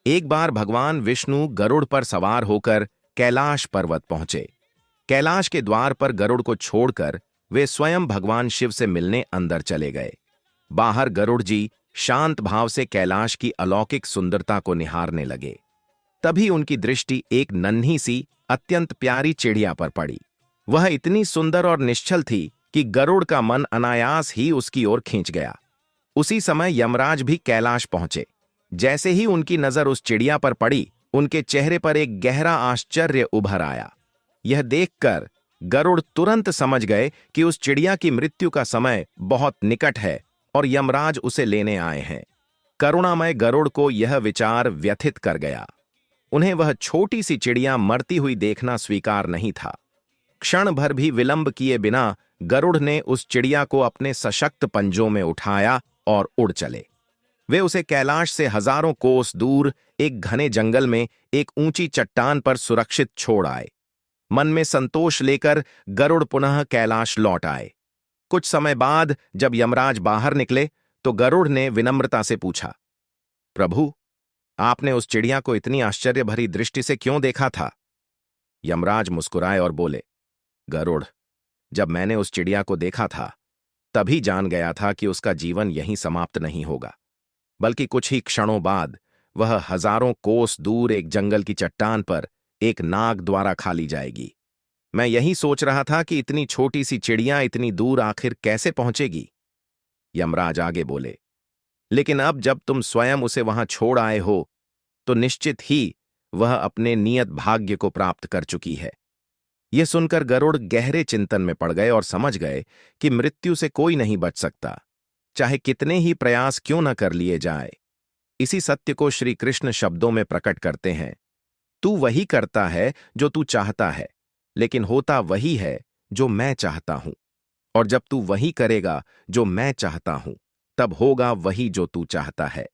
एक बार भगवान विष्णु गरुड़ पर सवार होकर कैलाश पर्वत पहुंचे। कैलाश के द्वार पर गरुड़ को छोड़कर वे स्वयं भगवान शिव से मिलने अंदर चले गए। बाहर गरुड़ जी शांत भाव से कैलाश की अलौकिक सुंदरता को निहारने लगे। तभी उनकी दृष्टि एक नन्ही सी अत्यंत प्यारी चिड़िया पर पड़ी। वह इतनी सुंदर और निश्चल थी कि गरुड़ का मन अनायास ही उसकी ओर खींच गया। उसी समय यमराज भी कैलाश पहुंचे। जैसे ही उनकी नजर उस चिड़िया पर पड़ी, उनके चेहरे पर एक गहरा आश्चर्य उभर आया। यह देखकर गरुड़ तुरंत समझ गए कि उस चिड़िया की मृत्यु का समय बहुत निकट है और यमराज उसे लेने आए हैं। करुणामय गरुड़ को यह विचार व्यथित कर गया। उन्हें वह छोटी सी चिड़िया मरती हुई देखना स्वीकार नहीं था। क्षण भर भी विलंब किए बिना गरुड़ ने उस चिड़िया को अपने सशक्त पंजों में उठाया और उड़ चले। वे उसे कैलाश से हजारों कोस दूर एक घने जंगल में एक ऊंची चट्टान पर सुरक्षित छोड़ आए। मन में संतोष लेकर गरुड़ पुनः कैलाश लौट आए। कुछ समय बाद जब यमराज बाहर निकले तो गरुड़ ने विनम्रता से पूछा, प्रभु, आपने उस चिड़िया को इतनी आश्चर्य भरी दृष्टि से क्यों देखा था? यमराज मुस्कुराए और बोले, गरुड़, जब मैंने उस चिड़िया को देखा था तभी जान गया था कि उसका जीवन यहीं समाप्त नहीं होगा, बल्कि कुछ ही क्षणों बाद वह हजारों कोस दूर एक जंगल की चट्टान पर एक नाग द्वारा खा ली जाएगी। मैं यही सोच रहा था कि इतनी छोटी सी चिड़िया इतनी दूर आखिर कैसे पहुंचेगी। यमराज आगे बोले, लेकिन अब जब तुम स्वयं उसे वहां छोड़ आए हो तो निश्चित ही वह अपने नियत भाग्य को प्राप्त कर चुकी है। यह सुनकर गरुड़ गहरे चिंतन में पड़ गए और समझ गए कि मृत्यु से कोई नहीं बच सकता, चाहे कितने ही प्रयास क्यों न कर लिए जाए। इसी सत्य को श्री कृष्ण शब्दों में प्रकट करते हैं, तू वही करता है जो तू चाहता है, लेकिन होता वही है जो मैं चाहता हूं। और जब तू वही करेगा जो मैं चाहता हूं, तब होगा वही जो तू चाहता है।